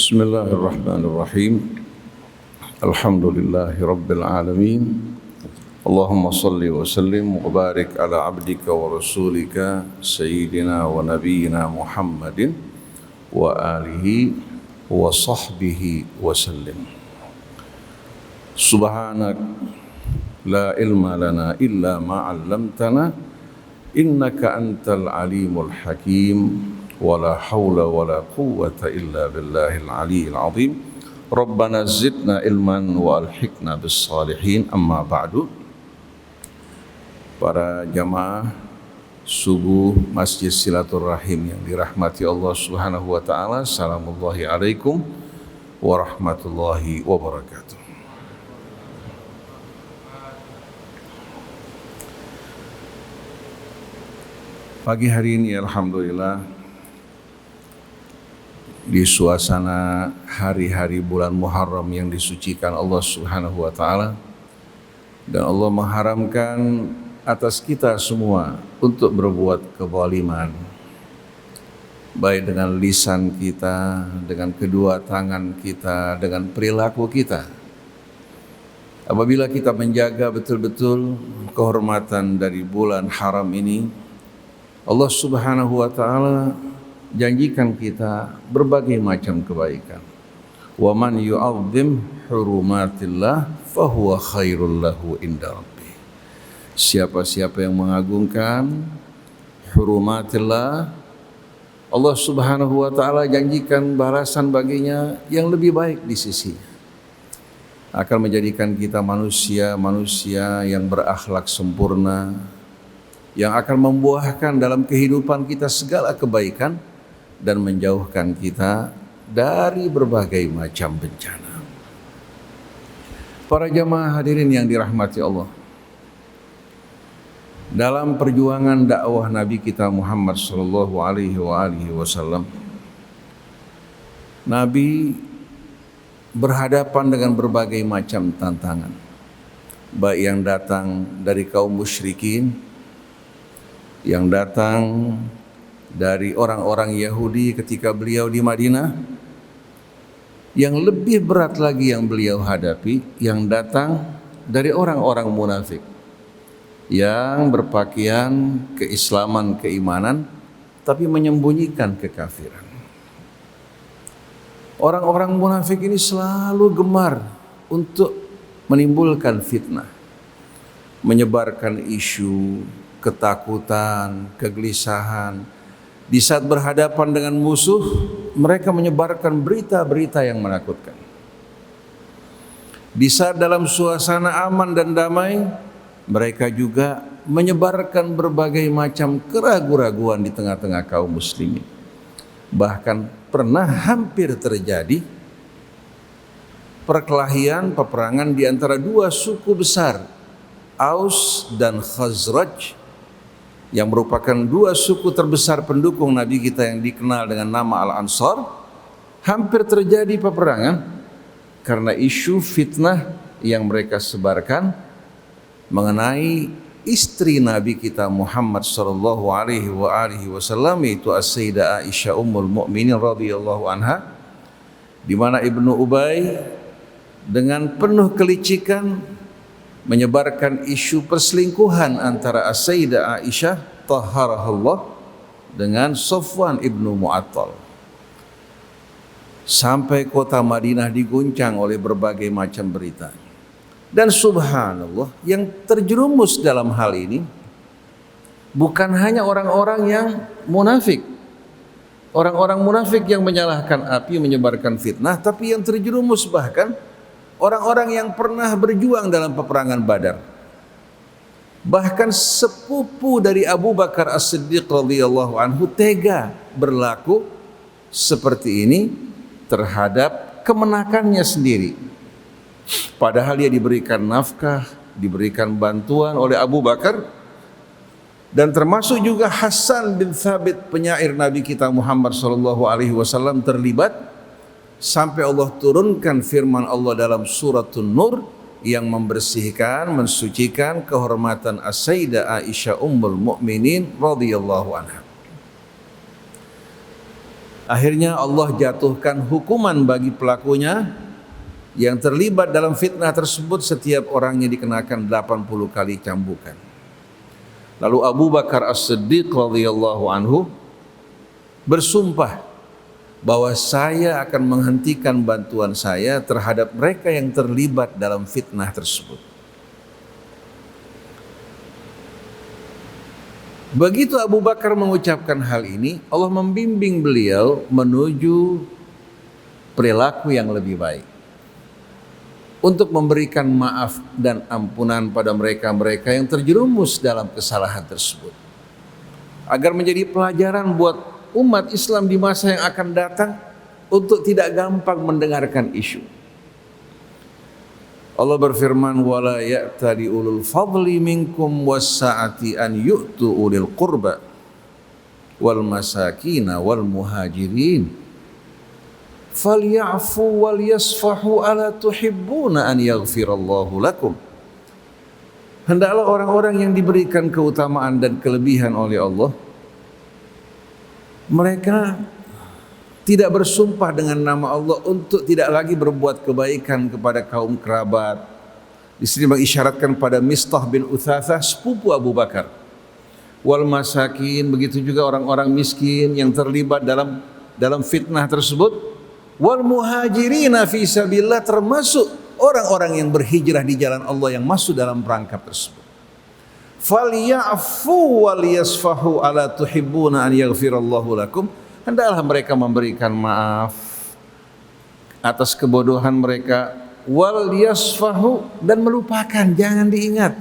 Bismillahirrahmanirrahim. Alhamdulillahi Rabbil alamin. Allahumma salli wa sallim wa barik ala abdika wa rasulika Sayyidina wa nabiyyina Muhammadin wa alihi wa sahbihi wa sallim. Subhanak la ilma lana illa ma 'allamtana innaka antal alimul hakim. Wala haula wala quwwata illa billahil aliyyil azim. Rabbana zidna ilman wa alhiqna bis salihin. Amma ba'du. Para jamaah subuh Masjid Silaturrahim yang dirahmati Allah Subhanahu wa taala, salamullahi alaikum warahmatullahi wabarakatuh. Pagi hari ini alhamdulillah di suasana hari-hari bulan Muharram yang disucikan Allah Subhanahu wa taala, dan Allah mengharamkan atas kita semua untuk berbuat kezaliman, baik dengan lisan kita, dengan kedua tangan kita, dengan perilaku kita. Apabila kita menjaga betul-betul kehormatan dari bulan haram ini, Allah Subhanahu wa taala janjikan kita berbagai macam kebaikan. Wa man yu'azzim hurumatillah fahuwa khairul lahu inda rabbih. Siapa-siapa yang mengagungkan hurumatillah, Allah Subhanahu wa taala janjikan balasan baginya yang lebih baik di sisinya. Akan menjadikan kita manusia yang berakhlak sempurna, yang akan membuahkan dalam kehidupan kita segala kebaikan dan menjauhkan kita dari berbagai macam bencana. Para jamaah hadirin yang dirahmati Allah, dalam perjuangan dakwah Nabi kita Muhammad sallallahu alaihi wasallam, Nabi berhadapan dengan berbagai macam tantangan, baik yang datang dari kaum musyrikin, yang datang dari orang-orang Yahudi ketika beliau di Madinah, yang lebih berat lagi yang beliau hadapi yang datang dari orang-orang munafik yang berpakaian keislaman, keimanan, tapi menyembunyikan kekafiran. Orang-orang munafik ini selalu gemar untuk menimbulkan fitnah, menyebarkan isu ketakutan, kegelisahan. Di saat berhadapan dengan musuh, mereka menyebarkan berita-berita yang menakutkan. Di saat dalam suasana aman dan damai, mereka juga menyebarkan berbagai macam keraguan-raguan di tengah-tengah kaum muslimin. Bahkan pernah hampir terjadi perkelahian, peperangan di antara dua suku besar, Aus dan Khazraj, yang merupakan dua suku terbesar pendukung Nabi kita yang dikenal dengan nama Al-Ansar. Hampir terjadi peperangan karena isu fitnah yang mereka sebarkan mengenai istri Nabi kita Muhammad sallallahu alaihi wasallam, yaitu As-Sayyidah Aisyah Ummul Mukminin radhiyallahu anha, di mana Ibnu Ubay dengan penuh kelicikan menyebarkan isu perselingkuhan antara As-Sayyidah Aisyah tahharahullah dengan Safwan ibnu Mu'attal, sampai kota Madinah diguncang oleh berbagai macam berita. Dan subhanallah, yang terjerumus dalam hal ini bukan hanya orang-orang yang munafik, orang-orang munafik yang menyalahkan api, menyebarkan fitnah, tapi yang terjerumus bahkan orang-orang yang pernah berjuang dalam peperangan Badar. Bahkan sepupu dari Abu Bakar As-Siddiq radhiyallahu anhu tega berlaku seperti ini terhadap kemenakannya sendiri. Padahal dia diberikan nafkah, diberikan bantuan oleh Abu Bakar, dan termasuk juga Hasan bin Thabit, penyair Nabi kita Muhammad sallallahu alaihi wasallam, terlibat sampai Allah turunkan firman Allah dalam suratun Nur yang membersihkan, mensucikan kehormatan As-Sayyidah Aisyah Ummul Mukminin radhiyallahu anha. Akhirnya Allah jatuhkan hukuman bagi pelakunya yang terlibat dalam fitnah tersebut, setiap orangnya dikenakan 80 kali cambukan. Lalu Abu Bakar As-Siddiq radhiyallahu anhu bersumpah bahwa saya akan menghentikan bantuan saya terhadap mereka yang terlibat dalam fitnah tersebut. Begitu Abu Bakar mengucapkan hal ini, Allah membimbing beliau menuju perilaku yang lebih baik, untuk memberikan maaf dan ampunan pada mereka-mereka yang terjerumus dalam kesalahan tersebut, agar menjadi pelajaran buat umat Islam di masa yang akan datang untuk tidak gampang mendengarkan isu. Allah berfirman, wala ya'tali ulul fadli minkum was-sa'ati an yu'tu ulil qurba wal masakina wal muhajirin falyafu wal yasfahu ala tuhibbuna an yaghfirallahu lakum. Hendaklah orang-orang yang diberikan keutamaan dan kelebihan oleh Allah, mereka tidak bersumpah dengan nama Allah untuk tidak lagi berbuat kebaikan kepada kaum kerabat. Di sini mengisyaratkan pada Mistah bin Utsatsah, sepupu Abu Bakar. Wal masakin, begitu juga orang-orang miskin yang terlibat dalam fitnah tersebut. Wal muhajirina fi sabilillah, termasuk orang-orang yang berhijrah di jalan Allah yang masuk dalam perangkap tersebut. Falyafu wal yasfahu ala tuhibbuna an yaghfirallahu lakum. Hendaklah mereka memberikan maaf atas kebodohan mereka, wal yasfahu, dan melupakan, jangan diingat.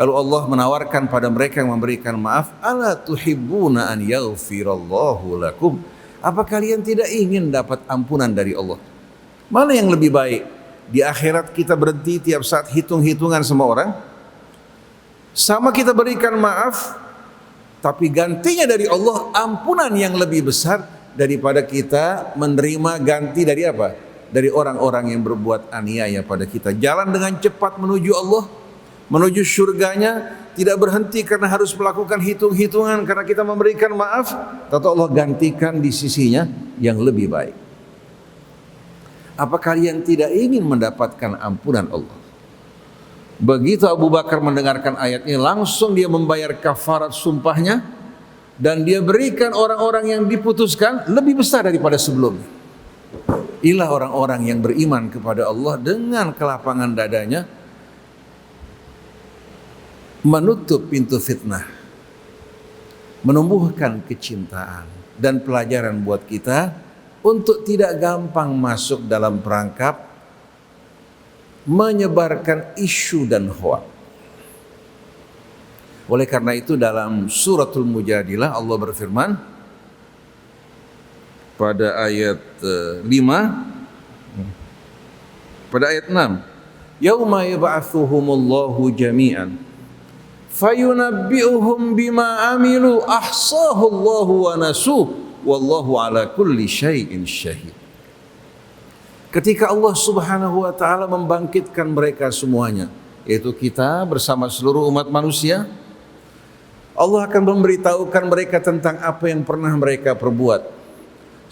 Lalu Allah menawarkan pada mereka yang memberikan maaf, ala tuhibbuna an yaghfirallahu lakum. Apa kalian tidak ingin dapat ampunan dari Allah? Mana yang lebih baik? Di akhirat kita berhenti tiap saat hitung-hitungan sama orang, sama kita berikan maaf tapi gantinya dari Allah ampunan yang lebih besar daripada kita menerima ganti dari apa? Dari orang-orang yang berbuat aniaya pada kita. Jalan dengan cepat menuju Allah, menuju surganya, tidak berhenti karena harus melakukan hitung-hitungan karena kita memberikan maaf, tentu Allah gantikan di sisinya yang lebih baik. Apa kalian tidak ingin mendapatkan ampunan Allah? Begitu Abu Bakar mendengarkan ayat ini, langsung dia membayar kafarat sumpahnya, dan dia berikan orang-orang yang diputuskan lebih besar daripada sebelumnya. Inilah orang-orang yang beriman kepada Allah dengan kelapangan dadanya, menutup pintu fitnah, menumbuhkan kecintaan dan pelajaran buat kita untuk tidak gampang masuk dalam perangkap menyebarkan isu dan hoak. Oleh karena itu dalam suratul Mujadilah Allah berfirman pada ayat 5, pada ayat 6, yauma yab'atsuhumullahu jami'an fayunabbi'uhum bima amilu ahsahu Allahu wa nasuh wallahu ala kulli syai'in syahid. Ketika Allah Subhanahu wa ta'ala membangkitkan mereka semuanya, yaitu kita bersama seluruh umat manusia, Allah akan memberitahukan mereka tentang apa yang pernah mereka perbuat.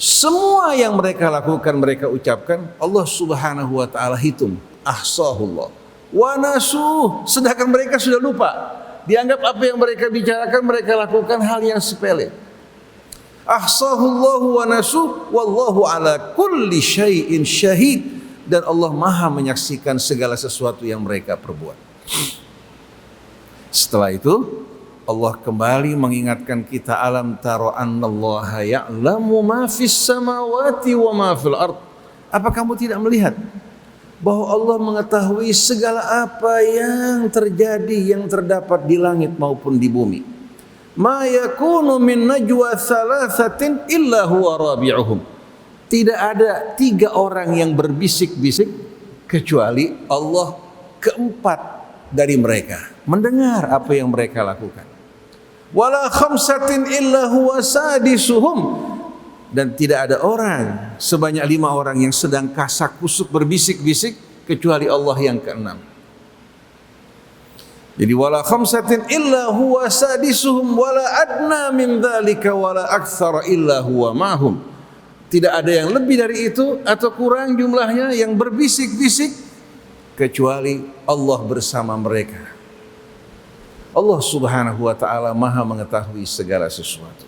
Semua yang mereka lakukan, mereka ucapkan, Allah Subhanahu wa ta'ala hitung, ahsahullah wa nasuh, sedangkan mereka sudah lupa. Dianggap apa yang mereka bicarakan, mereka lakukan hal yang sepele. Ahsahullahu wa nasuh wallahu ala kulli syai'in syahid, dan Allah Maha menyaksikan segala sesuatu yang mereka perbuat. Setelah itu Allah kembali mengingatkan kita, alam taro annallaha ya'lamu ma fis samawati wa ma fil ard. Apa kamu tidak melihat bahwa Allah mengetahui segala apa yang terjadi, yang terdapat di langit maupun di bumi? Ma yakunu min najwa thalathatin illa huwa rabi'uhum. Tidak ada 3 orang yang berbisik-bisik kecuali Allah keempat dari mereka mendengar apa yang mereka lakukan. Wala khamsatin illa huwa sadisuhum, dan tidak ada orang sebanyak 5 orang yang sedang kasak-kusuk berbisik-bisik kecuali Allah yang keenam. Jadi wala khamsatin illa huwa sadisuhum wala adna min dzalika wala aktsara illa huwa ma'hum. Tidak ada yang lebih dari itu atau kurang jumlahnya yang berbisik-bisik kecuali Allah bersama mereka. Allah Subhanahu wa taala Maha mengetahui segala sesuatu.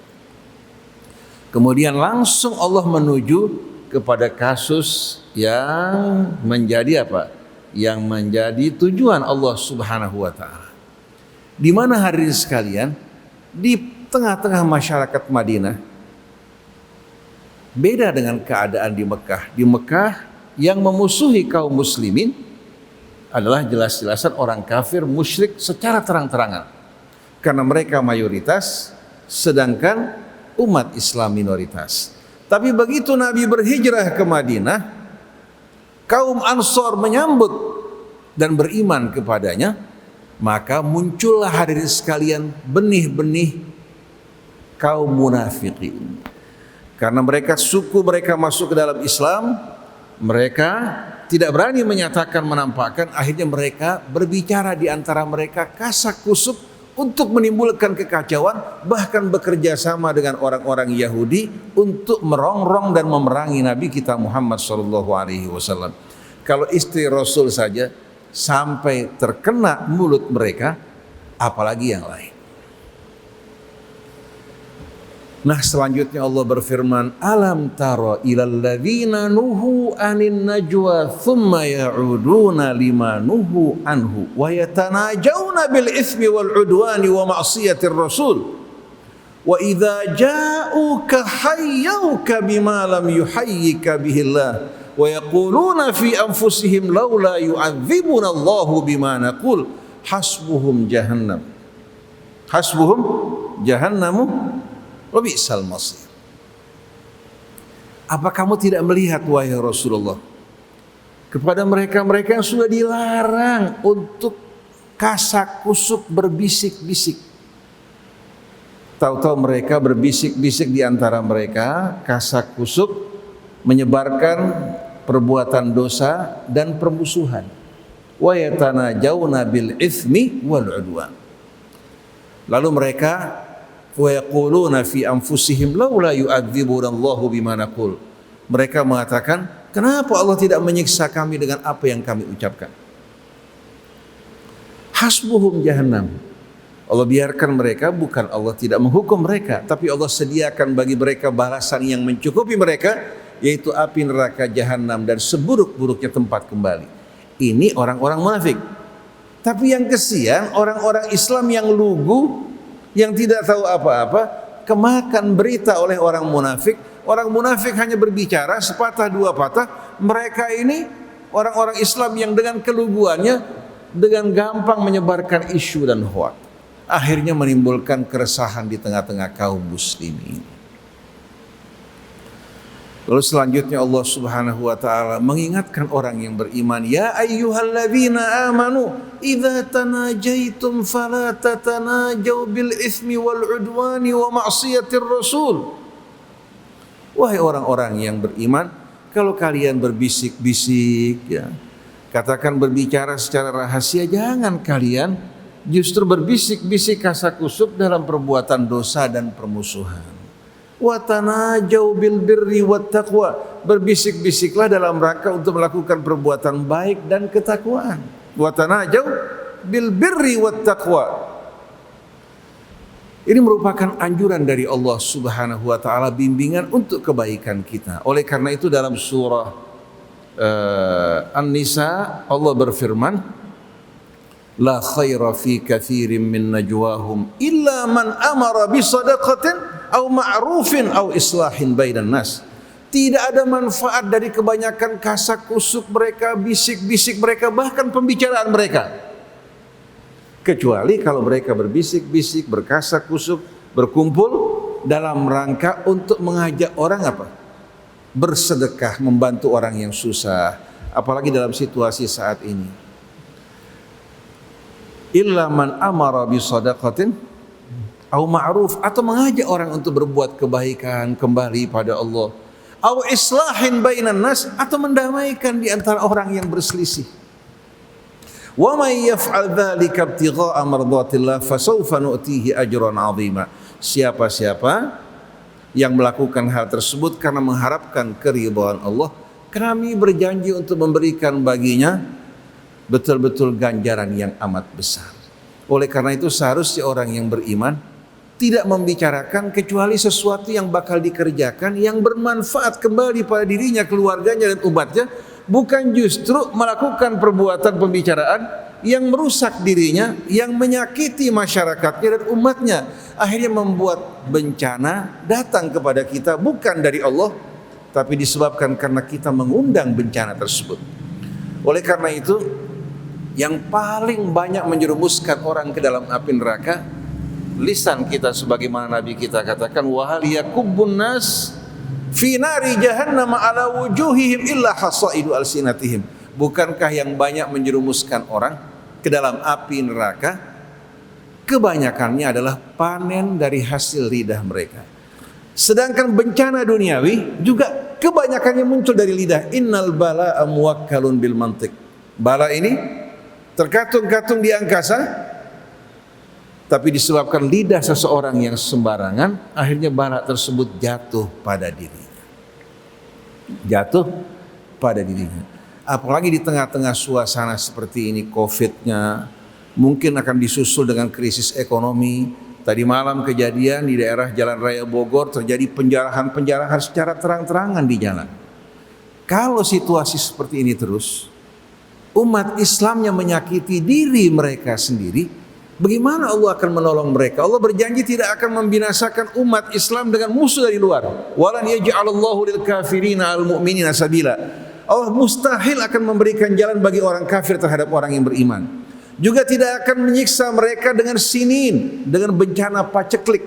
Kemudian langsung Allah menuju kepada kasus yang menjadi apa? Yang menjadi tujuan Allah Subhanahu wa taala. Di mana hadirin sekalian, di tengah-tengah masyarakat Madinah beda dengan keadaan di Mekah. Di Mekah yang memusuhi kaum muslimin adalah jelas-jelasan orang kafir musyrik secara terang-terangan. Karena mereka mayoritas, sedangkan umat Islam minoritas. Tapi begitu Nabi berhijrah ke Madinah, kaum Ansor menyambut dan beriman kepadanya, maka muncullah hadirin sekalian benih-benih kaum munafikin. Karena suku mereka masuk ke dalam Islam, mereka tidak berani menyatakan, menampakkan, akhirnya mereka berbicara di antara mereka kasak kusuk untuk menimbulkan kekacauan, bahkan bekerja sama dengan orang-orang Yahudi untuk merongrong dan memerangi Nabi kita Muhammad SAW. Kalau istri Rasul saja sampai terkena mulut mereka, apalagi yang lain. Nah, selanjutnya Allah berfirman, alam tara ilal ladzina nuhu anin najwa thumma ya'uduna lima nuhu anhu wa yatanajawna bil itsmi wal udwani wa ma'siyatir rasul wa idza ja'uka hayyuka bima lam yuhayyika bihi Allah wa yaquluna fi anfusihim laula yu'adzibuna Allahu bima naqul hasbuhum jahannamu wabi'sal masir. Apa kamu tidak melihat wahai Rasulullah kepada mereka-mereka yang sudah dilarang untuk kasak kusuk berbisik-bisik? Tahu-tahu mereka berbisik-bisik di antara mereka, kasak kusuk, menyebarkan perbuatan dosa dan permusuhan. Wa yatanajawna bil itsmi wal udwan. Lalu mereka wa yaquluna fi anfusihim laula yu'adzibuna Allahu bima naqul. Mereka mengatakan, kenapa Allah tidak menyiksa kami dengan apa yang kami ucapkan? Hasbuhum jahannam. Allah biarkan mereka, bukan Allah tidak menghukum mereka, tapi Allah sediakan bagi mereka balasan yang mencukupi mereka, yaitu api neraka jahanam dan seburuk-buruknya tempat kembali. Ini orang-orang munafik. Tapi yang kesian orang-orang Islam yang lugu, yang tidak tahu apa-apa, kemakan berita oleh orang munafik. Orang munafik hanya berbicara sepatah dua patah. Mereka ini orang-orang Islam yang dengan keluguannya dengan gampang menyebarkan isu dan hoak. Akhirnya menimbulkan keresahan di tengah-tengah kaum muslimin. Lalu selanjutnya Allah Subhanahu wa taala mengingatkan orang yang beriman, ya ayyuhalladzina amanu idza tanajaitum fala tatanajaw bil itsmi wal udwani wa ma'siyatir rasul. Wahai orang-orang yang beriman, kalau kalian berbisik-bisik, ya, katakan berbicara secara rahasia, jangan kalian justru berbisik-bisik kasakusuk dalam perbuatan dosa dan permusuhan. Wa tanajau bil birri wat taqwa, berbisik-bisiklah dalam rangka untuk melakukan perbuatan baik dan ketakwaan. Wa tanajau bil birri wat taqwa. Ini merupakan anjuran dari Allah Subhanahu wa taala, bimbingan untuk kebaikan kita. Oleh karena itu dalam surah An-Nisa Allah berfirman, la khaira fi katsirin min najwahum illa man amara bi shadaqatin aw ma'rufin aw islahin bainan nas. Tidak ada manfaat dari kebanyakan kasak kusuk mereka, bisik-bisik mereka, bahkan pembicaraan mereka, kecuali kalau mereka berbisik-bisik, berkasak kusuk, berkumpul dalam rangka untuk mengajak orang apa? Bersedekah, membantu orang yang susah, apalagi dalam situasi saat ini. Illa man amara bi shadaqatin au ma'ruf, atau mengajak orang untuk berbuat kebaikan, kembali pada Allah, au islahin bainan nas, atau mendamaikan di antara orang yang berselisih. Wa may yaf'al dzalika ibtigha'a mardatillah fasawfa nu'tihi ajran 'azima. Siapa-siapa yang melakukan hal tersebut karena mengharapkan keridhaan Allah, kami berjanji untuk memberikan baginya betul-betul ganjaran yang amat besar. Oleh karena itu seharusnya orang yang beriman tidak membicarakan kecuali sesuatu yang bakal dikerjakan yang bermanfaat kembali pada dirinya, keluarganya dan umatnya, bukan justru melakukan perbuatan pembicaraan yang merusak dirinya, yang menyakiti masyarakatnya dan umatnya, akhirnya membuat bencana datang kepada kita bukan dari Allah, tapi disebabkan karena kita mengundang bencana tersebut. Oleh karena itu, yang paling banyak menjerumuskan orang ke dalam api neraka, lisan kita, sebagaimana Nabi kita katakan, wa hal yakubbun nas fi nari jahannam ala wujuhihim illa hasaidu alsinatihim. Bukankah yang banyak menjerumuskan orang ke dalam api neraka, kebanyakannya adalah panen dari hasil lidah mereka. Sedangkan bencana duniawi juga kebanyakannya muncul dari lidah. Innal bala'a muwakkalun bil mantiq. Bala ini terkatung-katung di angkasa, tapi disebabkan lidah seseorang yang sembarangan, akhirnya bala tersebut jatuh pada dirinya. Jatuh pada dirinya. Apalagi di tengah-tengah suasana seperti ini, COVID-nya mungkin akan disusul dengan krisis ekonomi. Tadi malam kejadian di daerah Jalan Raya Bogor terjadi penjarahan secara terang-terangan di jalan. Kalau situasi seperti ini terus, umat Islamnya menyakiti diri mereka sendiri, bagaimana Allah akan menolong mereka? Allah berjanji tidak akan membinasakan umat Islam dengan musuh dari luar. Walan yaj'alallahu lil kafirina al mu'minina sabila. Allah mustahil akan memberikan jalan bagi orang kafir terhadap orang yang beriman. Juga tidak akan menyiksa mereka dengan sinin, dengan bencana paceklik.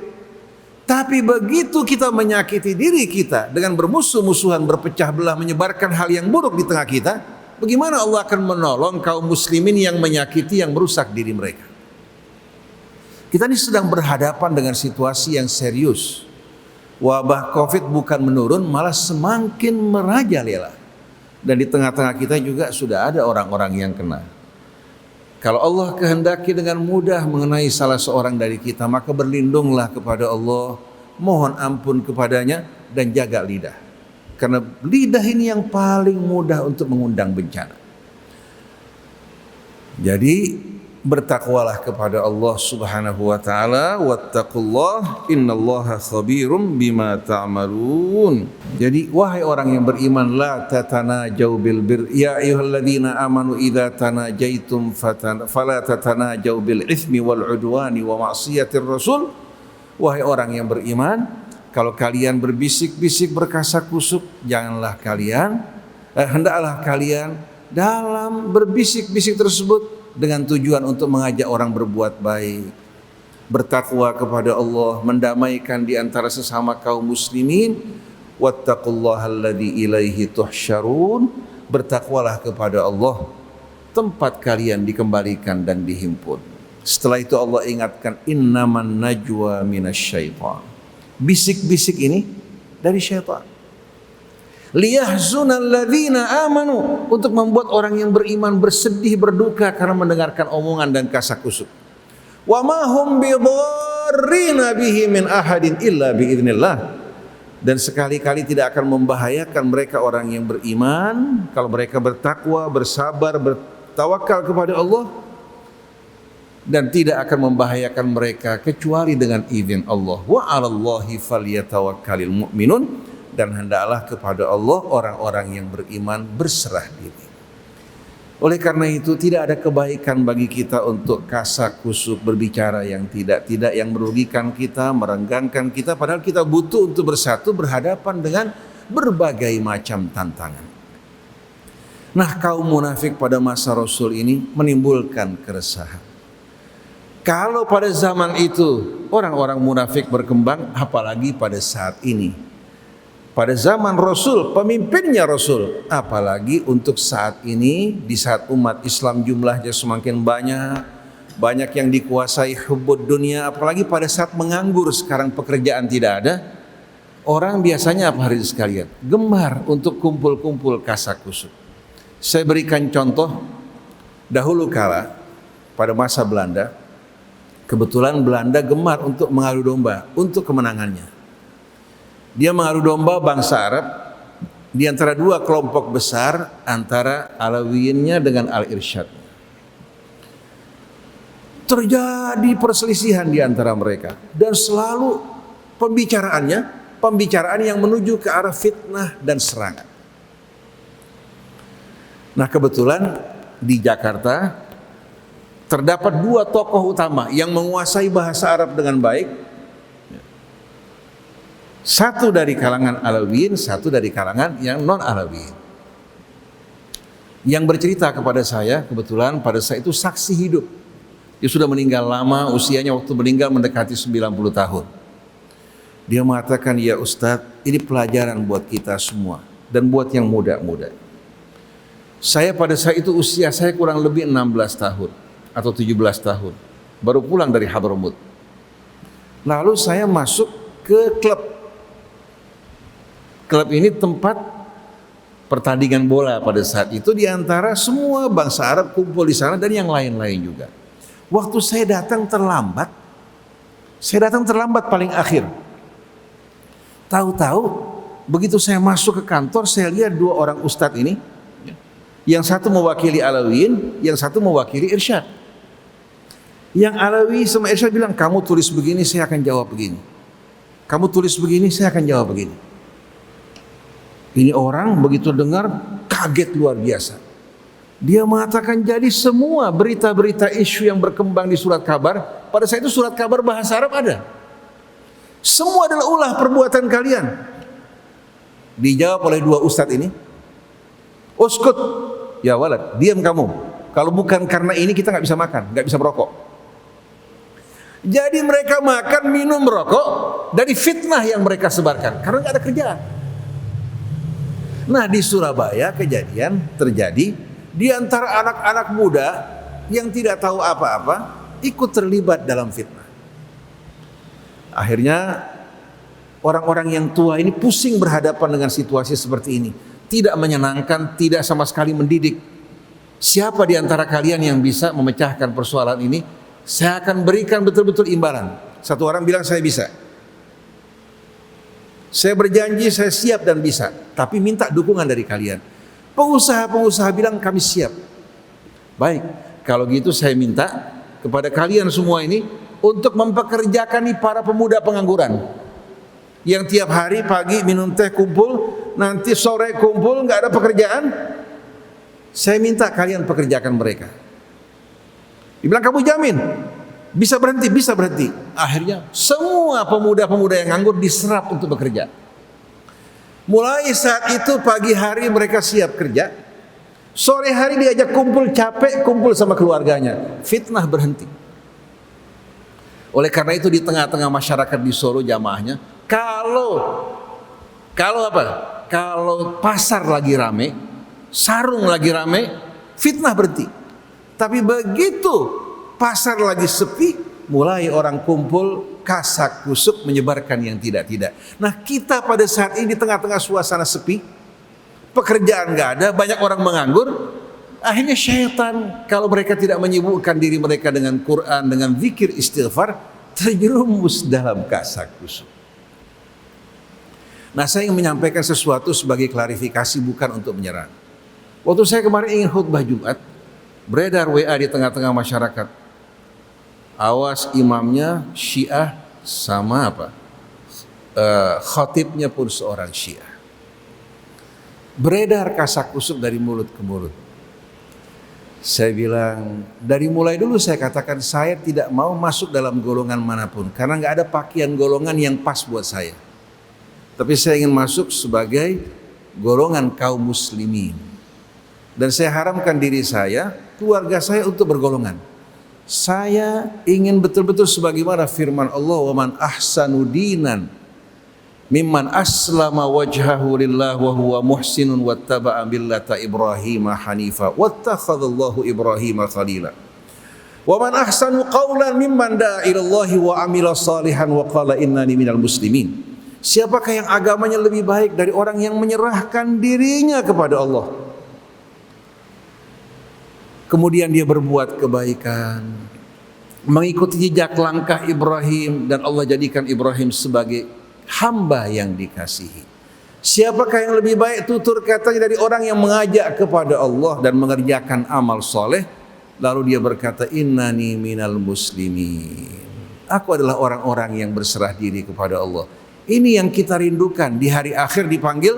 Tapi begitu kita menyakiti diri kita dengan bermusuh-musuhan, berpecah belah, menyebarkan hal yang buruk di tengah kita, bagaimana Allah akan menolong kaum muslimin yang menyakiti, yang merusak diri mereka? Kita ini sedang berhadapan dengan situasi yang serius. Wabah COVID bukan menurun, malah semakin merajalela. Dan di tengah-tengah kita juga sudah ada orang-orang yang kena. Kalau Allah kehendaki dengan mudah mengenai salah seorang dari kita, maka berlindunglah kepada Allah, mohon ampun kepadanya, dan jaga lidah. Karena lidah ini yang paling mudah untuk mengundang bencana. Jadi bertakwalah kepada Allah Subhanahu wa taala, wattaqullah innallaha khabirum bima ta'malun. Jadi wahai orang yang beriman, la tatanajau bil bir, ya ayyuhalladzina amanu idza tanajaitum fala tatanajau bil itsmi wal udwani wa ma'siyatir rasul. Wahai orang yang beriman, kalau kalian berbisik-bisik, berkasak-kusuk, hendaklah kalian dalam berbisik-bisik tersebut dengan tujuan untuk mengajak orang berbuat baik, bertakwa kepada Allah, mendamaikan di antara sesama kaum muslimin. Wattaqullahal ladzi ilaihi tuhsyarun. Bertakwalah kepada Allah, tempat kalian dikembalikan dan dihimpun. Setelah itu Allah ingatkan, innaman najwa minasyaitan. Bisik-bisik ini dari syaitan. Liyahzunal ladzina amanu, untuk membuat orang yang beriman bersedih, berduka karena mendengarkan omongan dan kasak-kusuk. Wa ma hum bidarrina bihi min ahadin illa biidznillah. Dan sekali-kali tidak akan membahayakan mereka orang yang beriman kalau mereka bertakwa, bersabar, bertawakal kepada Allah, dan tidak akan membahayakan mereka kecuali dengan izin Allah. Wa 'alallahi falyatawakkalul mu'minun. Dan hendaklah kepada Allah orang-orang yang beriman berserah diri. Oleh karena itu tidak ada kebaikan bagi kita untuk kasak kusuk, berbicara yang tidak yang merugikan kita, merenggangkan kita, padahal kita butuh untuk bersatu berhadapan dengan berbagai macam tantangan. Nah, kaum munafik pada masa Rasul ini menimbulkan keresahan. Kalau pada zaman itu orang-orang munafik berkembang, apalagi pada saat ini. Pada zaman Rasul, pemimpinnya Rasul, apalagi untuk saat ini, di saat umat Islam jumlahnya semakin banyak yang dikuasai hubbud dunia, apalagi pada saat menganggur sekarang, pekerjaan tidak ada, orang biasanya apa hari sekalian? Gemar untuk kumpul-kumpul kasak kusuk. Saya berikan contoh, dahulu kala pada masa Belanda, kebetulan Belanda gemar untuk mengadu domba untuk kemenangannya. Dia mengadu domba bangsa Arab di antara dua kelompok besar, antara Alawiyinnya dengan Al-Irsyad. Terjadi perselisihan di antara mereka dan selalu pembicaraan yang menuju ke arah fitnah dan serangan. Nah, kebetulan di Jakarta terdapat dua tokoh utama yang menguasai bahasa Arab dengan baik. Satu dari kalangan Alawiyin, satu dari kalangan yang non Alawiyin. Yang bercerita kepada saya, kebetulan pada saat itu saksi hidup. Dia sudah meninggal lama, usianya waktu meninggal mendekati 90 tahun. Dia mengatakan, "Ya Ustadz, ini pelajaran buat kita semua dan buat yang muda-muda." Saya pada saat itu usia saya kurang lebih 16 tahun atau 17 tahun. Baru pulang dari Hadramut. Lalu saya masuk ke klub. Klub ini tempat pertandingan bola pada saat itu, di antara semua bangsa Arab kumpul di sana dan yang lain-lain juga. Waktu saya datang terlambat paling akhir. Tahu-tahu begitu saya masuk ke kantor, saya lihat dua orang ustadz ini. Yang satu mewakili Alawiyin, yang satu mewakili Irsyad. Yang Alawi sama Irsyad bilang, "Kamu tulis begini, saya akan jawab begini. Kamu tulis begini, saya akan jawab begini." Ini orang begitu dengar kaget luar biasa. Dia mengatakan, jadi semua berita-berita isu yang berkembang di surat kabar, pada saat itu surat kabar bahasa Arab ada. Semua adalah ulah perbuatan kalian. Dijawab oleh dua ustadz ini, "Uskut, ya walad, diam kamu. Kalau bukan karena ini kita nggak bisa makan, nggak bisa merokok." Jadi mereka makan, minum, merokok dari fitnah yang mereka sebarkan karena nggak ada kerjaan. Nah, di Surabaya kejadian terjadi di antara anak-anak muda yang tidak tahu apa-apa ikut terlibat dalam fitnah. Akhirnya orang-orang yang tua ini pusing berhadapan dengan situasi seperti ini. Tidak menyenangkan, tidak sama sekali mendidik. Siapa di antara kalian yang bisa memecahkan persoalan ini? Saya akan berikan betul-betul imbalan. Satu orang bilang, "Saya bisa. Saya berjanji saya siap dan bisa, tapi minta dukungan dari kalian." Pengusaha-pengusaha bilang, "Kami siap." Baik, kalau gitu saya minta kepada kalian semua ini untuk mempekerjakan nih para pemuda pengangguran yang tiap hari pagi minum teh kumpul, nanti sore kumpul, nggak ada pekerjaan. Saya minta kalian pekerjakan mereka. Dibilang, "Kamu jamin bisa berhenti?" "Bisa berhenti." Akhirnya semua pemuda-pemuda yang nganggur diserap untuk bekerja. Mulai saat itu pagi hari mereka siap kerja, sore hari diajak kumpul, capek kumpul sama keluarganya. Fitnah berhenti. Oleh karena itu di tengah-tengah masyarakat di Solo jamaahnya, kalau apa? Kalau pasar lagi rame, sarung lagi rame, fitnah berhenti. Tapi begitu pasar lagi sepi, mulai orang kumpul, kasak kusuk menyebarkan yang tidak-tidak. Nah, kita pada saat ini di tengah-tengah suasana sepi, pekerjaan nggak ada, banyak orang menganggur. Akhirnya syaitan, kalau mereka tidak menyibukkan diri mereka dengan Quran, dengan zikir istighfar, terjerumus dalam kasak kusuk. Nah, saya ingin menyampaikan sesuatu sebagai klarifikasi, bukan untuk menyerang. Waktu saya kemarin ingin khutbah Jumat, beredar WA di tengah-tengah masyarakat. Awas, imamnya Syiah sama apa? Khatibnya pun seorang Syiah. Beredar kasak kusuk dari mulut ke mulut. Saya bilang, dari mulai dulu saya katakan saya tidak mau masuk dalam golongan manapun, karena nggak ada pakaian golongan yang pas buat saya. Tapi saya ingin masuk sebagai golongan kaum muslimin. Dan saya haramkan diri saya, keluarga saya untuk bergolongan. Saya ingin betul-betul sebagaimana firman Allah, "Wa man ahsanu dinan mimman aslama wajhahu lillah wa huwa muhsinun wattaba'a millata Ibrahim hanifa wattakhadallahu Ibrahim khalila. Wa man ahsanu qawlan mimman da'a ilallahi wa amila salihan wa qala innani minal muslimin." Siapakah yang agamanya lebih baik dari orang yang menyerahkan dirinya kepada Allah, kemudian dia berbuat kebaikan, mengikuti jejak langkah Ibrahim, dan Allah jadikan Ibrahim sebagai hamba yang dikasihi. Siapakah yang lebih baik tutur katanya dari orang yang mengajak kepada Allah dan mengerjakan amal soleh, lalu dia berkata, innani minal muslimin, aku adalah orang-orang yang berserah diri kepada Allah. Ini yang kita rindukan di hari akhir, dipanggil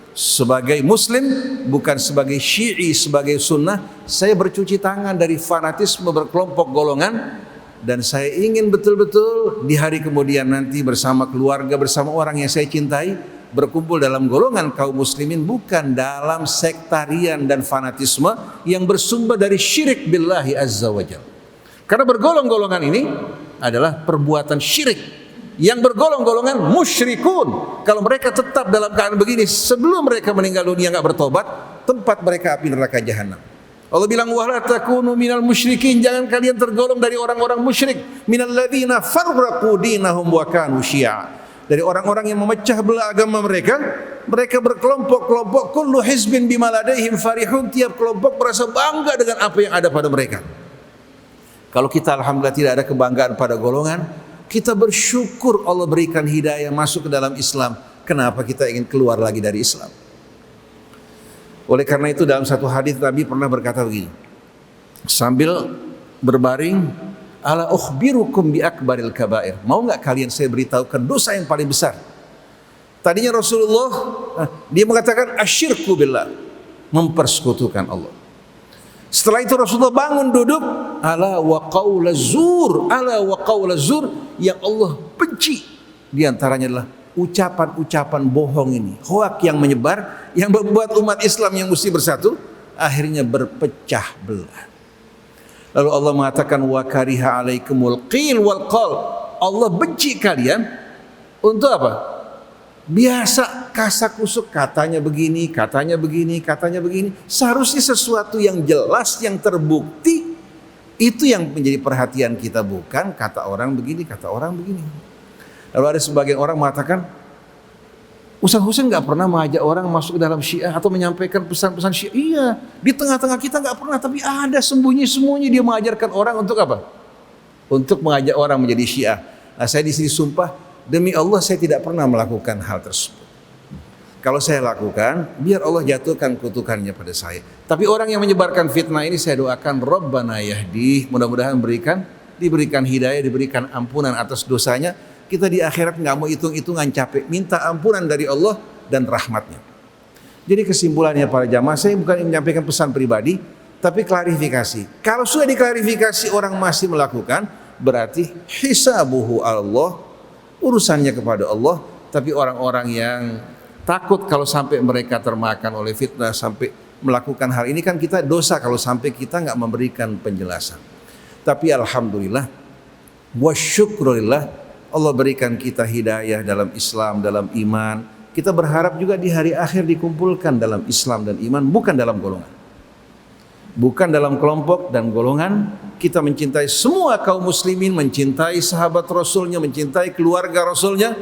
sebagai muslim, bukan sebagai syi'i, sebagai sunnah. Saya bercuci tangan dari fanatisme berkelompok golongan, dan saya ingin betul-betul di hari kemudian nanti bersama keluarga, bersama orang yang saya cintai, berkumpul dalam golongan kaum muslimin, bukan dalam sektarian dan fanatisme yang bersumber dari syirik billahi azza wa jalla. Karena bergolong-golongan ini adalah perbuatan syirik. Yang bergolong-golongan musyrikun. Kalau mereka tetap dalam keadaan begini sebelum mereka meninggal dunia nggak bertobat, tempat mereka api neraka jahanam. Allah bilang, wala takunu minal musyrikin, jangan kalian tergolong dari orang-orang musyrik, minal ladzina farraqu dinahum wa kanu syi'a, dari orang-orang yang memecah belah agama mereka. Mereka berkelompok-kelompok, kullu hizbin bima ladaihim farihun, tiap kelompok merasa bangga dengan apa yang ada pada mereka. Kalau kita alhamdulillah tidak ada kebanggaan pada golongan, kita bersyukur Allah berikan hidayah masuk ke dalam Islam. Kenapa kita ingin keluar lagi dari Islam? Oleh karena itu dalam satu hadis Nabi pernah berkata begini, sambil berbaring, ala ukhbirukum bi akbaril kabair, mau nggak kalian saya beritahukan dosa yang paling besar? Tadinya Rasulullah dia mengatakan asyirku billah, mempersekutukan Allah. Setelah itu Rasulullah bangun duduk, ala wa qaula zur, ala wa qaula zur, yang Allah benci diantaranya adalah ucapan-ucapan bohong ini, hoak yang menyebar, yang membuat umat Islam yang mesti bersatu akhirnya berpecah belah. Lalu Allah mengatakan, wa kariha alaikumul qil wal qal, Allah benci kalian untuk apa? Biasa kasak-kusuk, katanya begini, katanya begini, katanya begini. Seharusnya sesuatu yang jelas, yang terbukti, itu yang menjadi perhatian kita, bukan kata orang begini, kata orang begini. Lalu ada sebagian orang mengatakan, Ustaz Husain nggak pernah mengajak orang masuk ke dalam Syiah atau menyampaikan pesan-pesan Syiah. Iya, di tengah-tengah kita nggak pernah, tapi ada sembunyi-sembunyi dia mengajarkan orang untuk apa? Untuk mengajak orang menjadi Syiah. Nah, saya di sini sumpah, demi Allah saya tidak pernah melakukan hal tersebut. Kalau saya lakukan, biar Allah jatuhkan kutukannya pada saya. Tapi orang yang menyebarkan fitnah ini saya doakan, Rabbana yahdi, mudah-mudahan diberikan hidayah, diberikan ampunan atas dosanya. Kita di akhirat nggak mau hitung-hitungan capek, minta ampunan dari Allah dan rahmatnya. Jadi kesimpulannya para jamaah, saya bukan menyampaikan pesan pribadi, tapi klarifikasi. Kalau sudah diklarifikasi orang masih melakukan, berarti hisabuhu Allah, urusannya kepada Allah. Tapi orang-orang yang takut kalau sampai mereka termakan oleh fitnah, sampai melakukan hal ini, kan kita dosa kalau sampai kita nggak memberikan penjelasan. Tapi alhamdulillah wa syukurillah, Allah berikan kita hidayah dalam Islam, dalam iman. Kita berharap juga di hari akhir dikumpulkan dalam Islam dan iman, bukan dalam golongan, bukan dalam kelompok dan golongan. Kita mencintai semua kaum muslimin, mencintai sahabat Rasulnya, mencintai keluarga Rasulnya,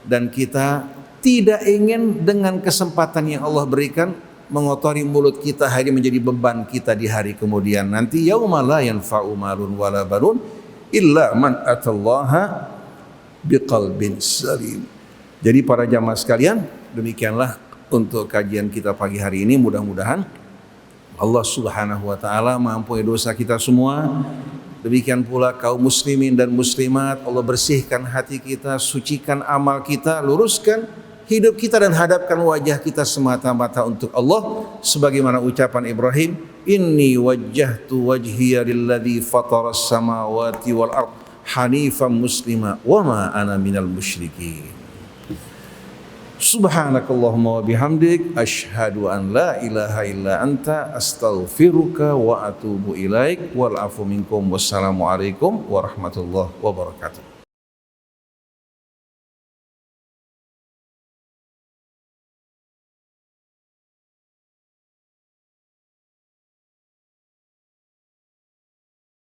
dan kita tidak ingin dengan kesempatan yang Allah berikan mengotori mulut kita hari menjadi beban kita di hari kemudian nanti. Yauma la yanfa'u malun wala banun illa man atallaha biqalbin salim. Jadi para jamaah sekalian, demikianlah untuk kajian kita pagi hari ini. Mudah-mudahan Allah Subhanahu wa taala mengampuni dosa kita semua. Demikian pula kaum muslimin dan muslimat, Allah bersihkan hati kita, sucikan amal kita, luruskan hidup kita dan hadapkan wajah kita semata-mata untuk Allah, sebagaimana ucapan Ibrahim, inni wajjahtu wajhiya lilladzi fataras samawati wal ard hanifan muslima wa ma ana minal musyrikin. Subhanakallahumma wa bihamdik, asyhadu an la ilaha illa anta, astaghfiruka wa atubu ilaik, wal afu minkum, wassalamu alaikum warahmatullahi wabarakatuh.